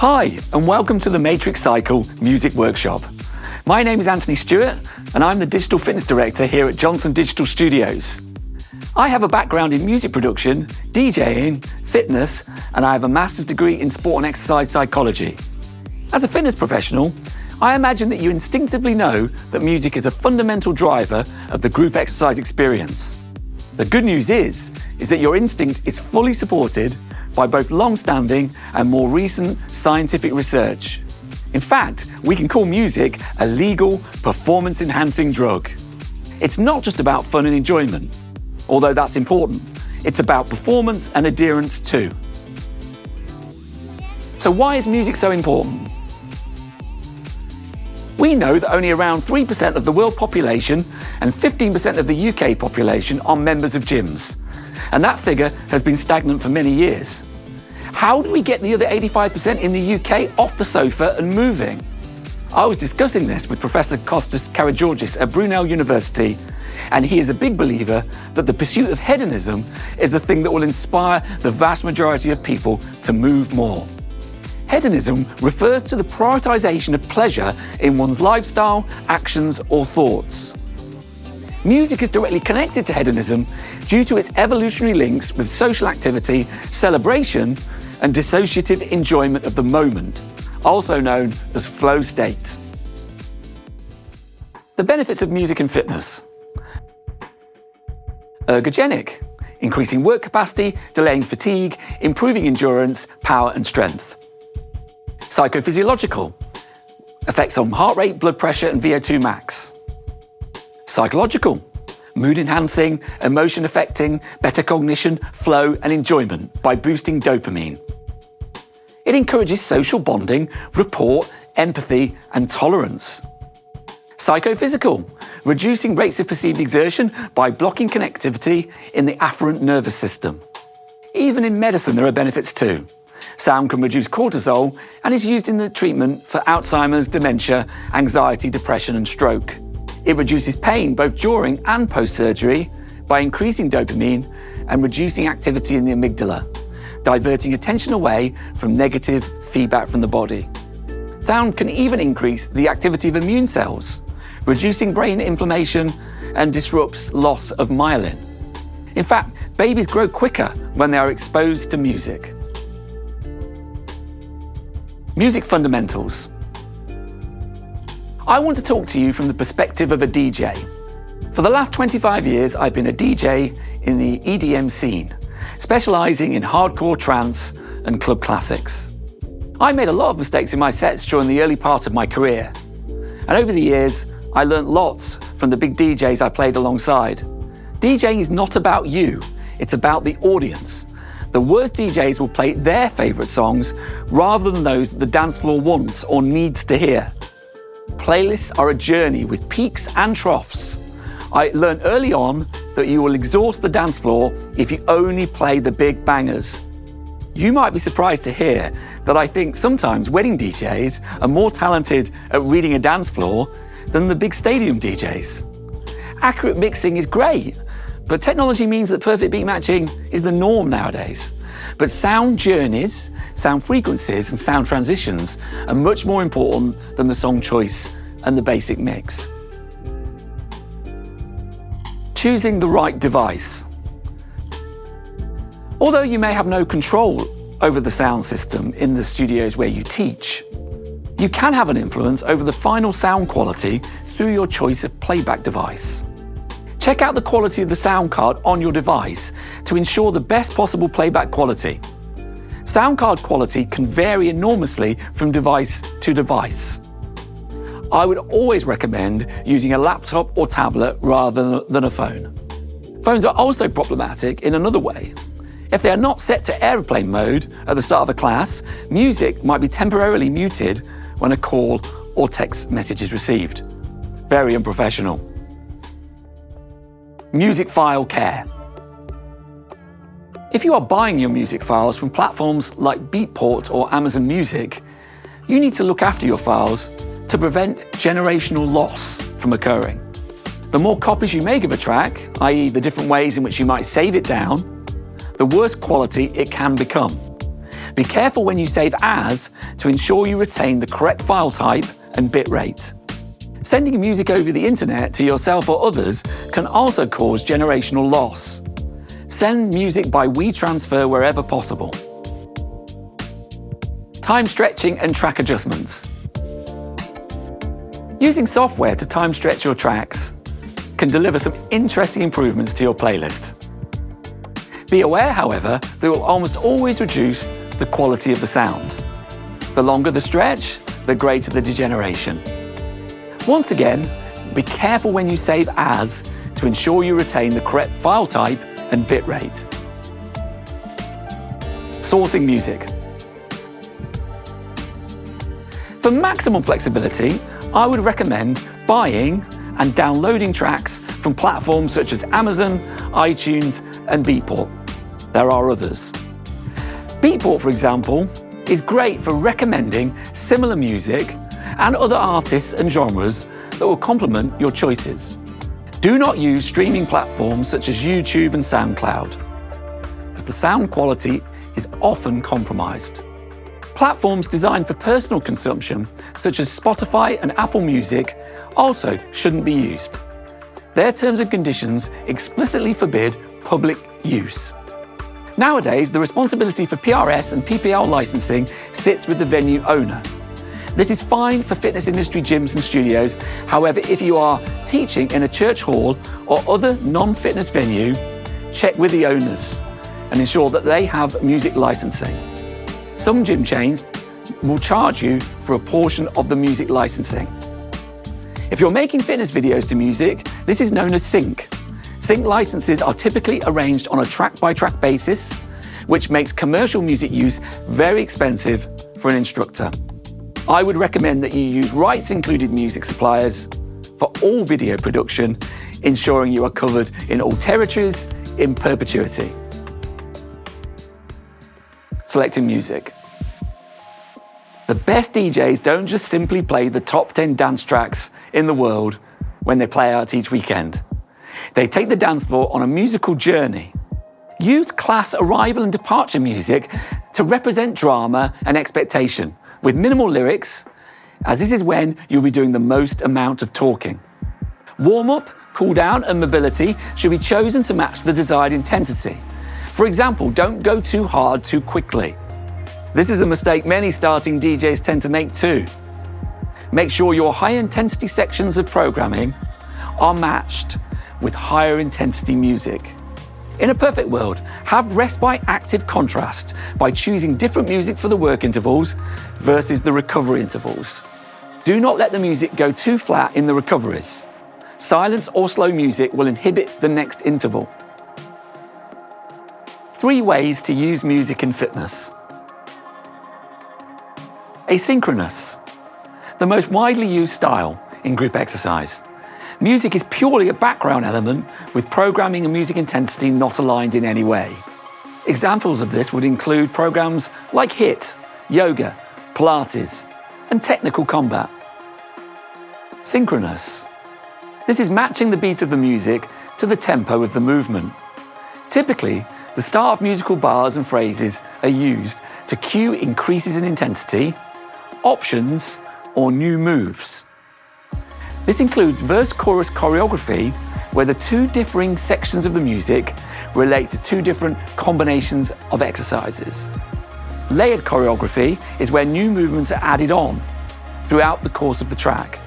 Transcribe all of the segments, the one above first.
Hi, and welcome to the Matrix Cycle Music Workshop. My name is Anthony Stewart, and I'm the Digital Fitness Director here at Johnson Digital Studios. I have a background in music production, DJing, fitness, and I have a master's degree in sport and exercise psychology. As a fitness professional, I imagine that you instinctively know that music is a fundamental driver of the group exercise experience. The good news is that your instinct is fully supported by both long-standing and more recent scientific research. In fact, we can call music a legal, performance-enhancing drug. It's not just about fun and enjoyment, although that's important. It's about performance and adherence too. So why is music so important? We know that only around 3% of the world population and 15% of the UK population are members of gyms, and that figure has been stagnant for many years. How do we get the other 85% in the UK off the sofa and moving? I was discussing this with Professor Kostas Karageorgis at Brunel University, and he is a big believer that the pursuit of hedonism is the thing that will inspire the vast majority of people to move more. Hedonism refers to the prioritization of pleasure in one's lifestyle, actions, or thoughts. Music is directly connected to hedonism due to its evolutionary links with social activity, celebration, and dissociative enjoyment of the moment, also known as flow state. The benefits of music and fitness. Ergogenic, increasing work capacity, delaying fatigue, improving endurance, power and strength. Psychophysiological, effects on heart rate, blood pressure and VO2 max. Psychological, mood enhancing, emotion affecting, better cognition, flow and enjoyment by boosting dopamine. It encourages social bonding, rapport, empathy and tolerance. Psychophysical, reducing rates of perceived exertion by blocking connectivity in the afferent nervous system. Even in medicine there are benefits too. Sound can reduce cortisol and is used in the treatment for Alzheimer's, dementia, anxiety, depression and stroke. It reduces pain both during and post-surgery by increasing dopamine and reducing activity in the amygdala, diverting attention away from negative feedback from the body. Sound can even increase the activity of immune cells, reducing brain inflammation and disrupts loss of myelin. In fact, babies grow quicker when they are exposed to music. Music fundamentals. I want to talk to you from the perspective of a DJ. For the last 25 years, I've been a DJ in the EDM scene, specializing in hardcore trance and club classics. I made a lot of mistakes in my sets during the early part of my career. And over the years, I learnt lots from the big DJs I played alongside. DJing is not about you, it's about the audience. The worst DJs will play their favorite songs rather than those that the dance floor wants or needs to hear. Playlists are a journey with peaks and troughs. I learned early on that you will exhaust the dance floor if you only play the big bangers. You might be surprised to hear that I think sometimes wedding DJs are more talented at reading a dance floor than the big stadium DJs. Accurate mixing is great, but technology means that perfect beat matching is the norm nowadays. But sound journeys, sound frequencies and sound transitions are much more important than the song choice and the basic mix. Choosing the right device. Although you may have no control over the sound system in the studios where you teach, you can have an influence over the final sound quality through your choice of playback device. Check out the quality of the sound card on your device to ensure the best possible playback quality. Sound card quality can vary enormously from device to device. I would always recommend using a laptop or tablet rather than a phone. Phones are also problematic in another way. If they are not set to airplane mode at the start of a class, music might be temporarily muted when a call or text message is received. Very unprofessional. Music file care. If you are buying your music files from platforms like Beatport or Amazon Music, you need to look after your files to prevent generational loss from occurring. The more copies you make of a track, i.e. the different ways in which you might save it down, the worse quality it can become. Be careful when you save as to ensure you retain the correct file type and bitrate. Sending music over the internet to yourself or others can also cause generational loss. Send music by WeTransfer wherever possible. Time stretching and track adjustments. Using software to time stretch your tracks can deliver some interesting improvements to your playlist. Be aware, however, that it will almost always reduce the quality of the sound. The longer the stretch, the greater the degeneration. Once again, be careful when you save as to ensure you retain the correct file type and bitrate. Sourcing music. For maximum flexibility, I would recommend buying and downloading tracks from platforms such as Amazon, iTunes, and Beatport. There are others. Beatport, for example, is great for recommending similar music and other artists and genres that will complement your choices. Do not use streaming platforms such as YouTube and SoundCloud, as the sound quality is often compromised. Platforms designed for personal consumption, such as Spotify and Apple Music, also shouldn't be used. Their terms and conditions explicitly forbid public use. Nowadays, the responsibility for PRS and PPL licensing sits with the venue owner. This is fine for fitness industry gyms and studios. However, if you are teaching in a church hall or other non-fitness venue, check with the owners and ensure that they have music licensing. Some gym chains will charge you for a portion of the music licensing. If you're making fitness videos to music, this is known as sync. Sync licenses are typically arranged on a track-by-track basis, which makes commercial music use very expensive for an instructor. I would recommend that you use rights-included music suppliers for all video production, ensuring you are covered in all territories in perpetuity. Selecting music. The best DJs don't just simply play the top 10 dance tracks in the world when they play out each weekend. They take the dance floor on a musical journey. Use class arrival and departure music to represent drama and expectation, with minimal lyrics, as this is when you'll be doing the most amount of talking. Warm-up, cool-down and mobility should be chosen to match the desired intensity. For example, don't go too hard too quickly. This is a mistake many starting DJs tend to make too. Make sure your high-intensity sections of programming are matched with higher intensity music. In a perfect world, have rest-by-active contrast by choosing different music for the work intervals versus the recovery intervals. Do not let the music go too flat in the recoveries. Silence or slow music will inhibit the next interval. 3 ways to use music in fitness. Asynchronous, the most widely used style in group exercise. Music is purely a background element with programming and music intensity not aligned in any way. Examples of this would include programs like HIIT, yoga, Pilates, and technical combat. Synchronous. This is matching the beat of the music to the tempo of the movement. Typically, the start of musical bars and phrases are used to cue increases in intensity, options, or new moves. This includes verse-chorus choreography, where the 2 differing sections of the music relate to 2 different combinations of exercises. Layered choreography is where new movements are added on throughout the course of the track.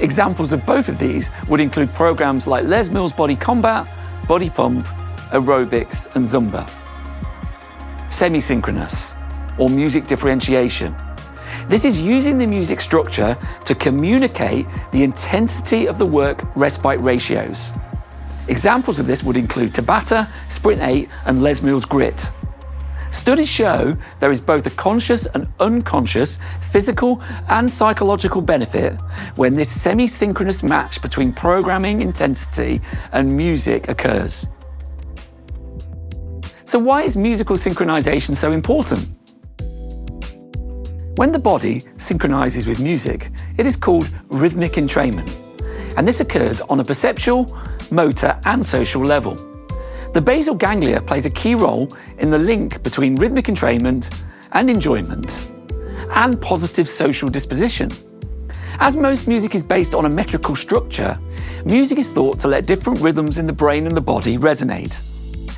Examples of both of these would include programs like Les Mills Body Combat, Body Pump, Aerobics, and Zumba. Semi-synchronous, or music differentiation. This is using the music structure to communicate the intensity of the work-respite ratios. Examples of this would include Tabata, Sprint 8, and Les Mills Grit. Studies show there is both a conscious and unconscious physical and psychological benefit when this semi-synchronous match between programming intensity and music occurs. So why is musical synchronization so important? When the body synchronizes with music, it is called rhythmic entrainment, and this occurs on a perceptual, motor, and social level. The basal ganglia plays a key role in the link between rhythmic entrainment and enjoyment, and positive social disposition. As most music is based on a metrical structure, music is thought to let different rhythms in the brain and the body resonate.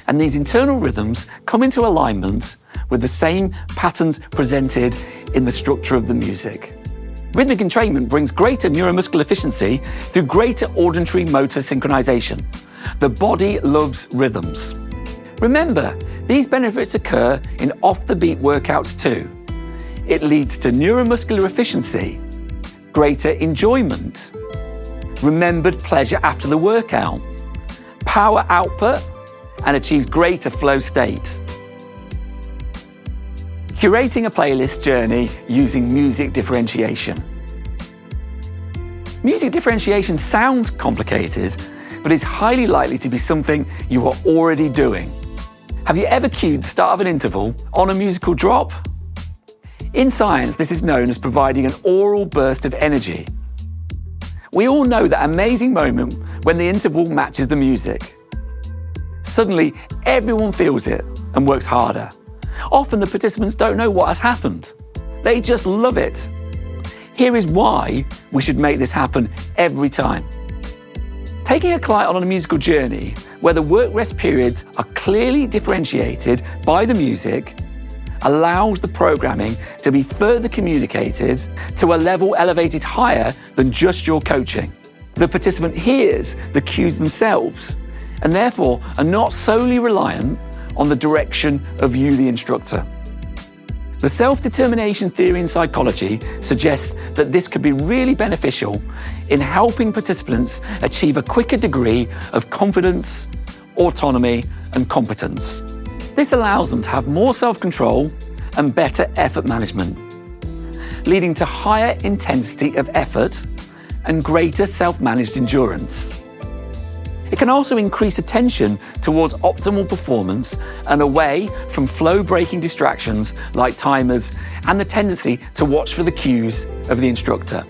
And these internal rhythms come into alignment with the same patterns presented in the structure of the music. Rhythmic entrainment brings greater neuromuscular efficiency through greater auditory motor synchronization. The body loves rhythms. Remember, these benefits occur in off-the-beat workouts too. It leads to neuromuscular efficiency, greater enjoyment, remembered pleasure after the workout, power output, and achieves greater flow state. Curating a playlist journey using music differentiation. Music differentiation sounds complicated, but is highly likely to be something you are already doing. Have you ever cued the start of an interval on a musical drop? In science, this is known as providing an aural burst of energy. We all know that amazing moment when the interval matches the music. Suddenly, everyone feels it and works harder. Often the participants don't know what has happened. They just love it. Here is why we should make this happen every time. Taking a client on a musical journey where the work-rest periods are clearly differentiated by the music allows the programming to be further communicated to a level elevated higher than just your coaching. The participant hears the cues themselves and therefore are not solely reliant on the direction of you, the instructor. The self-determination theory in psychology suggests that this could be really beneficial in helping participants achieve a quicker degree of confidence, autonomy, and competence. This allows them to have more self-control and better effort management, leading to higher intensity of effort and greater self-managed endurance. It can also increase attention towards optimal performance and away from flow-breaking distractions like timers and the tendency to watch for the cues of the instructor.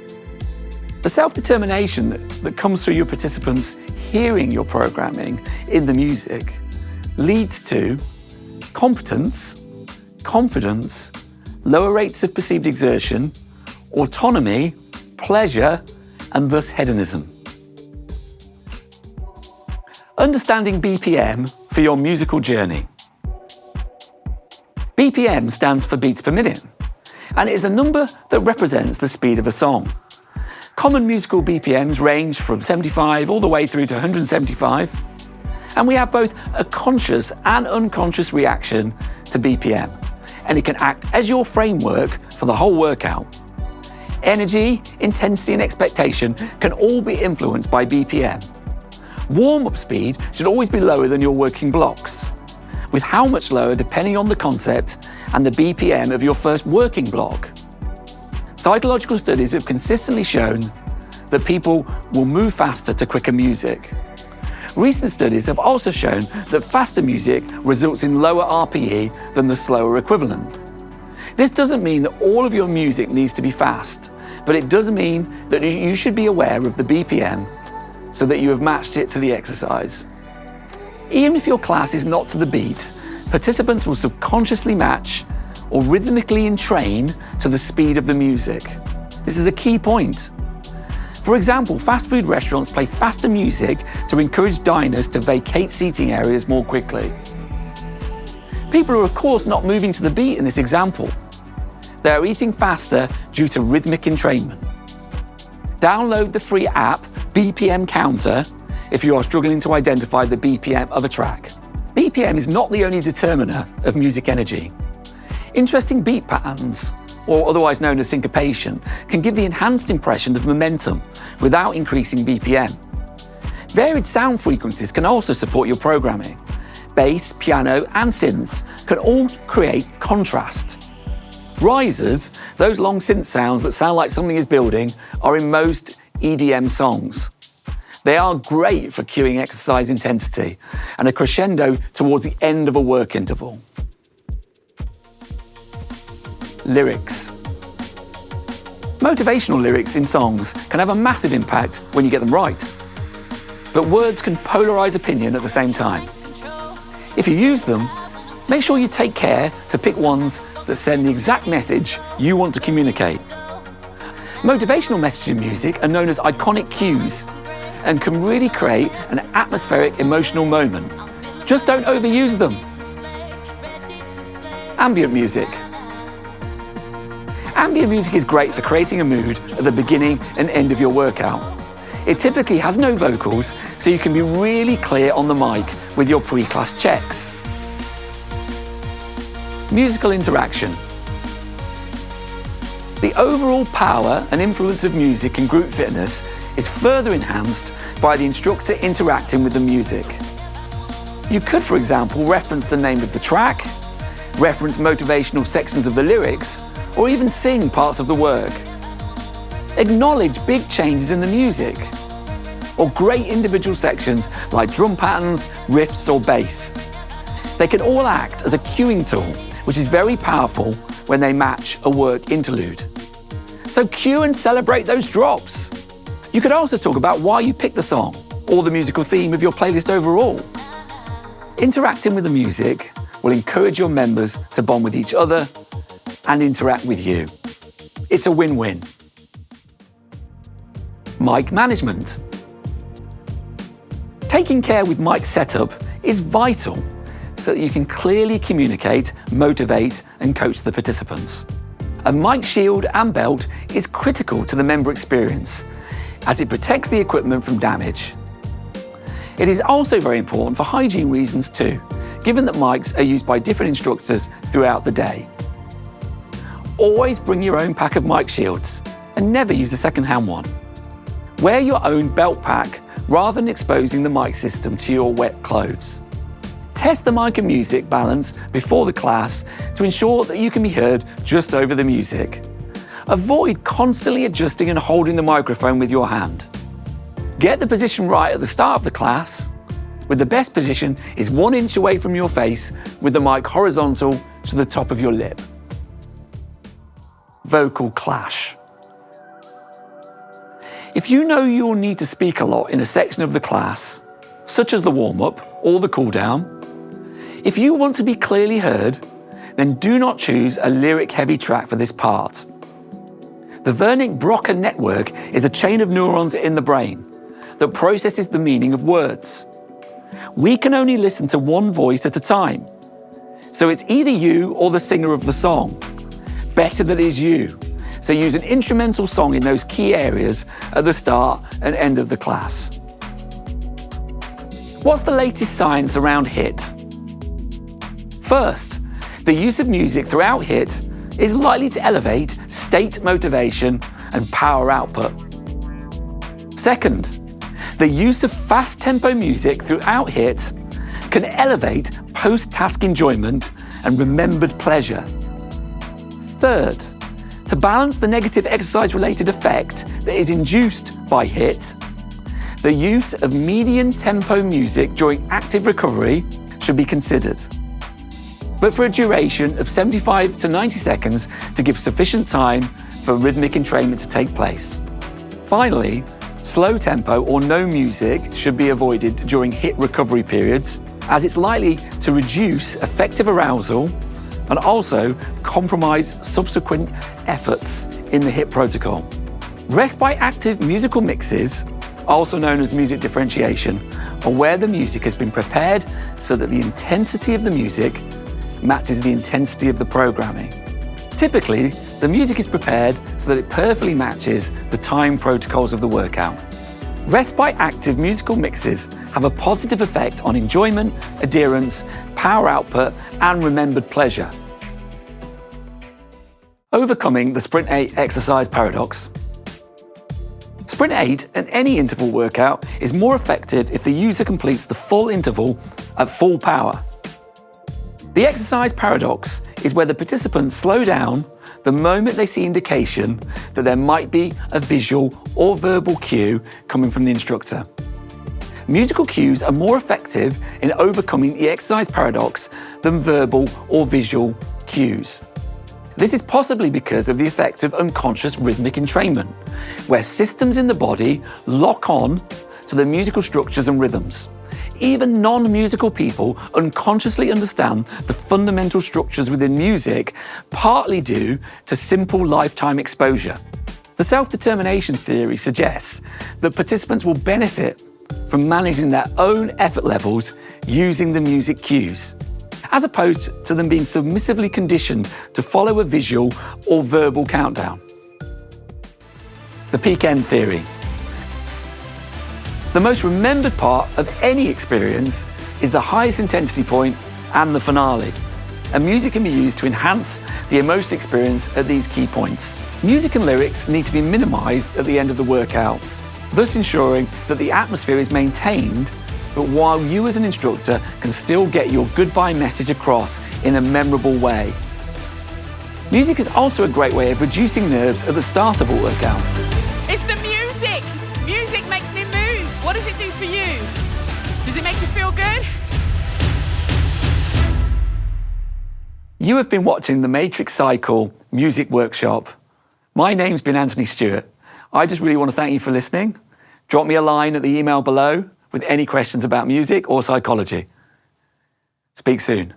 The self-determination that comes through your participants hearing your programming in the music leads to competence, confidence, lower rates of perceived exertion, autonomy, pleasure, and thus hedonism. Understanding BPM for your musical journey. BPM stands for beats per minute, and it is a number that represents the speed of a song. Common musical BPMs range from 75 all the way through to 175, and we have both a conscious and unconscious reaction to BPM, and it can act as your framework for the whole workout. Energy, intensity, and expectation can all be influenced by BPM. Warm-up speed should always be lower than your working blocks, with how much lower depending on the concept and the BPM of your first working block. Psychological studies have consistently shown that people will move faster to quicker music. Recent studies have also shown that faster music results in lower RPE than the slower equivalent. This doesn't mean that all of your music needs to be fast, but it does mean that you should be aware of the BPM so that you have matched it to the exercise. Even if your class is not to the beat, participants will subconsciously match or rhythmically entrain to the speed of the music. This is a key point. For example, fast food restaurants play faster music to encourage diners to vacate seating areas more quickly. People are of course not moving to the beat in this example. They are eating faster due to rhythmic entrainment. Download the free app BPM Counter if you are struggling to identify the BPM of a track. BPM is not the only determiner of music energy. Interesting beat patterns, or otherwise known as syncopation, can give the enhanced impression of momentum without increasing BPM. Varied sound frequencies can also support your programming. Bass, piano, and synths can all create contrast. Risers, those long synth sounds that sound like something is building, are in most EDM songs. They are great for cueing exercise intensity and a crescendo towards the end of a work interval. Lyrics. Motivational lyrics in songs can have a massive impact when you get them right. But words can polarize opinion at the same time. If you use them, make sure you take care to pick ones that send the exact message you want to communicate. Motivational messages in music are known as iconic cues and can really create an atmospheric emotional moment. Just don't overuse them. Ambient music. Ambient music is great for creating a mood at the beginning and end of your workout. It typically has no vocals, so you can be really clear on the mic with your pre-class checks. Musical interaction. The overall power and influence of music in group fitness is further enhanced by the instructor interacting with the music. You could, for example, reference the name of the track, reference motivational sections of the lyrics, or even sing parts of the work. Acknowledge big changes in the music, or great individual sections like drum patterns, riffs, or bass. They can all act as a cueing tool, which is very powerful when they match a work interlude. So cue and celebrate those drops. You could also talk about why you picked the song, or the musical theme of your playlist overall. Interacting with the music will encourage your members to bond with each other and interact with you. It's a win-win. Mic management. Taking care with mic setup is vital so that you can clearly communicate, motivate, and coach the participants. A mic shield and belt is critical to the member experience as it protects the equipment from damage. It is also very important for hygiene reasons too, given that mics are used by different instructors throughout the day. Always bring your own pack of mic shields and never use a second-hand one. Wear your own belt pack rather than exposing the mic system to your wet clothes. Test the mic and music balance before the class to ensure that you can be heard just over the music. Avoid constantly adjusting and holding the microphone with your hand. Get the position right at the start of the class, with the best position is 1 inch away from your face with the mic horizontal to the top of your lip. Vocal clash. If you know you will need to speak a lot in a section of the class, such as the warm-up or the cool-down, if you want to be clearly heard, then do not choose a lyric-heavy track for this part. The Wernicke-Broca network is a chain of neurons in the brain that processes the meaning of words. We can only listen to one voice at a time, so it's either you or the singer of the song. Better that it is you, so use an instrumental song in those key areas at the start and end of the class. What's the latest science around HIIT? First, the use of music throughout HIIT is likely to elevate state motivation and power output. Second, the use of fast tempo music throughout HIIT can elevate post-task enjoyment and remembered pleasure. Third, to balance the negative exercise-related effect that is induced by HIIT, the use of medium tempo music during active recovery should be considered, but for a duration of 75 to 90 seconds to give sufficient time for rhythmic entrainment to take place. Finally, slow tempo or no music should be avoided during HIIT recovery periods, as it's likely to reduce effective arousal and also compromise subsequent efforts in the HIIT protocol. Rest by active musical mixes, also known as music differentiation, are where the music has been prepared so that the intensity of the music matches the intensity of the programming. Typically, the music is prepared so that it perfectly matches the time protocols of the workout. Rest by active musical mixes have a positive effect on enjoyment, adherence, power output, and remembered pleasure. Overcoming the Sprint 8 exercise paradox. Sprint 8 and any interval workout is more effective if the user completes the full interval at full power. The exercise paradox is where the participants slow down the moment they see indication that there might be a visual or verbal cue coming from the instructor. Musical cues are more effective in overcoming the exercise paradox than verbal or visual cues. This is possibly because of the effect of unconscious rhythmic entrainment, where systems in the body lock on to the musical structures and rhythms, even non-musical people unconsciously understand the fundamental structures within music, partly due to simple lifetime exposure. The self-determination theory suggests that participants will benefit from managing their own effort levels using the music cues, as opposed to them being submissively conditioned to follow a visual or verbal countdown. The peak end theory. The most remembered part of any experience is the highest intensity point and the finale, and music can be used to enhance the emotional experience at these key points. Music and lyrics need to be minimised at the end of the workout, thus ensuring that the atmosphere is maintained, but while you as an instructor can still get your goodbye message across in a memorable way. Music is also a great way of reducing nerves at the start of a workout. It's the music! Music makes me move. What does it do for you? Does it make you feel good? You have been watching the Matrix Cycle Music Workshop. My name's been Anthony Stewart. I just really want to thank you for listening. Drop me a line at the email below with any questions about music or psychology. Speak soon.